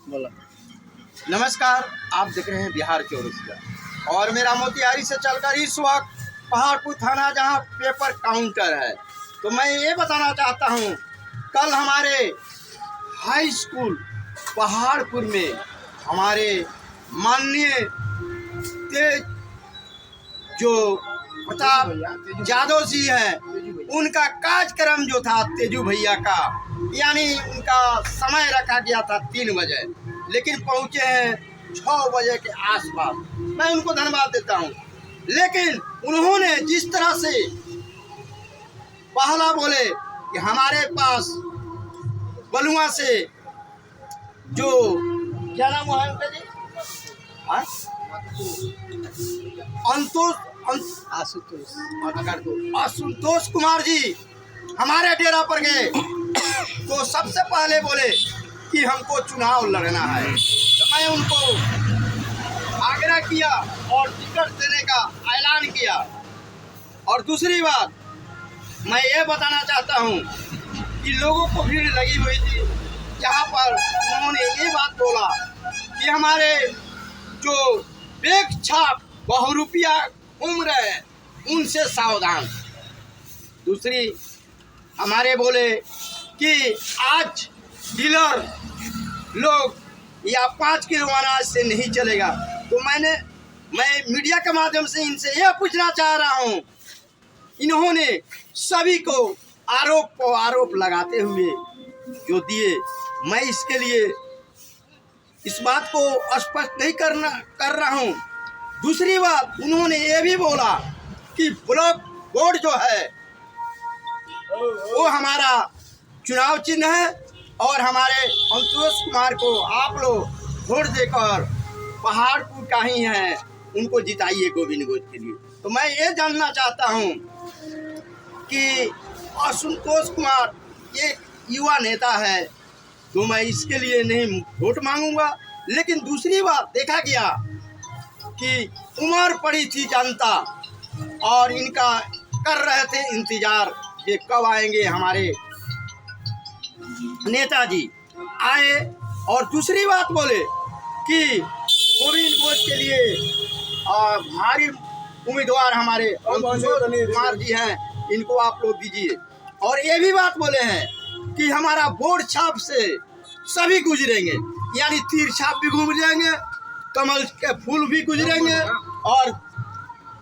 बोला। नमस्कार, आप देख रहे हैं बिहार चौरसिया और मेरा मोतिहारी से चलकर इस वक्त पहाड़पुर थाना जहां पेपर काउंटर है। तो मैं ये बताना चाहता हूं, कल हमारे हाई स्कूल पहाड़पुर में हमारे माननीय तेज जो प्रताप यादव जी हैं, उनका कार्यक्रम जो था तेजू भैया का, यानी उनका समय रखा गया था 3 बजे, लेकिन पहुँचे हैं 6 बजे के आसपास। मैं उनको धन्यवाद देता हूँ। लेकिन उन्होंने जिस तरह से पहला बोले कि हमारे पास बलुआ से जो क्या नाम हुआ है उनका जी, आशुतोष कुमार जी हमारे डेरा पर गए तो सबसे पहले बोले कि हमको चुनाव लड़ना है। तो मैं उनको आग्रह किया और टिकट देने का ऐलान किया। और दूसरी बात मैं ये बताना चाहता हूँ कि लोगों को भीड़ लगी हुई थी, जहाँ पर उन्होंने ये बात बोला कि हमारे जो बेग छाप बहुरूपिया घूम रहे हैं उनसे सावधान। दूसरी हमारे बोले कि आज डीलर लोग या 5 किलो अनाज से नहीं चलेगा। तो मैं मीडिया के माध्यम से इनसे यह पूछना चाह रहा हूँ, इन्होंने सभी को आरोप लगाते हुए जो दिए, मैं इसके लिए इस बात को स्पष्ट नहीं कर रहा हूँ। दूसरी बात उन्होंने ये भी बोला कि ब्लॉक बोर्ड जो है वो हमारा चुनाव चिन्ह है और हमारे आशुतोष कुमार को आप लोग वोट देकर पहाड़पुर का ही है, उनको जिताइए गोविंद गोद के लिए। तो मैं ये जानना चाहता हूँ कि आशुतोष कुमार एक युवा नेता है, तो मैं इसके लिए नहीं वोट मांगूंगा। लेकिन दूसरी बात देखा गया कि उम्र पड़ी थी जनता और इनका कर रहे थे इंतजार कि कब आएंगे हमारे नेताजी। आए और दूसरी बात बोले कि गोविंद गोद के लिए भारी उम्मीदवार हमारे कुमार जी हैं, इनको आप लोग दीजिए। और ये भी बात बोले हैं कि हमारा बोर्ड छाप से सभी गुजरेंगे, यानी तीर छाप भी घूम जाएंगे, कमल के फूल भी गुजरेंगे और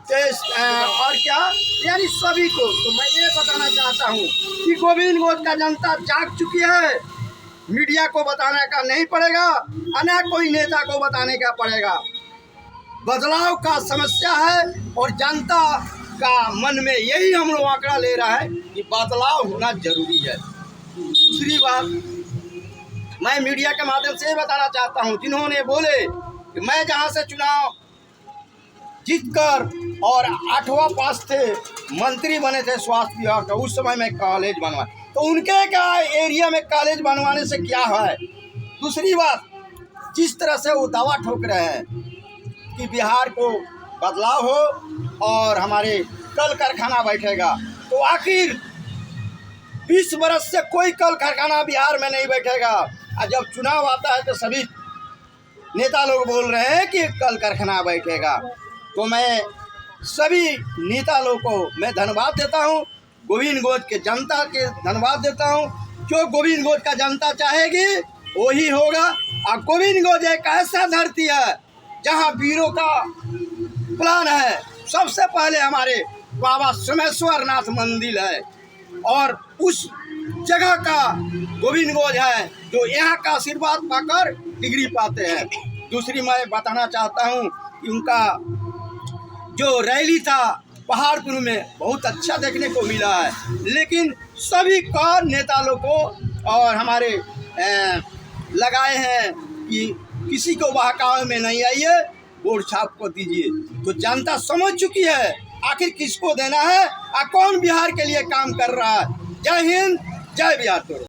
क्या यानी सभी को। तो मैं ये बताना चाहता हूँ कि गोविंद गोद का जनता जाग चुकी है, मीडिया को बताने का नहीं पड़ेगा, अन्य कोई नेता को बताने का पड़ेगा। बदलाव का समस्या है और जनता का मन में यही हम लोग आंकड़ा ले रहा है कि बदलाव होना जरूरी है। दूसरी बात मैं मीडिया के माध्यम से बताना चाहता हूं, जिन्होंने बोले कि मैं जहां से चुनाव जीतकर और 8वां पास थे, मंत्री बने थे स्वास्थ्य विभाग का, उस समय में कॉलेज बनवा, तो उनके क्या एरिया में कॉलेज बनवाने से क्या है। दूसरी बात जिस तरह से वो दावा ठोक रहे हैं कि बिहार को बदलाव हो और हमारे कल कारखाना बैठेगा, तो आखिर 20 बरस से कोई कल कारखाना बिहार में नहीं बैठेगा। और जब चुनाव आता है तो सभी नेता लोग बोल रहे हैं कि कल कारखाना बैठेगा। तो मैं सभी नेता लोगों को मैं धन्यवाद देता हूं, गोविंद गोद के जनता के धन्यवाद देता हूं। जो गोविंद गोद का जनता चाहेगी वही होगा। और गोविंद गोद एक ऐसा धरती है जहां वीरों का प्लान है। सबसे पहले हमारे बाबा सोमेश्वर नाथ मंदिर है और उस जगह का गोविंद गोद है जो यहाँ का आशीर्वाद पाकर डिग्री पाते हैं। दूसरी मैं बताना चाहता हूँ कि उनका जो रैली था पहाड़पुर में बहुत अच्छा देखने को मिला है, लेकिन सभी का नेता लोग को और हमारे लगाए हैं कि किसी को बहकावे में नहीं आइए, वोट छाप को दीजिए। तो जनता समझ चुकी है आखिर किसको देना है और कौन बिहार के लिए काम कर रहा है। जय हिंद, जय बिहार।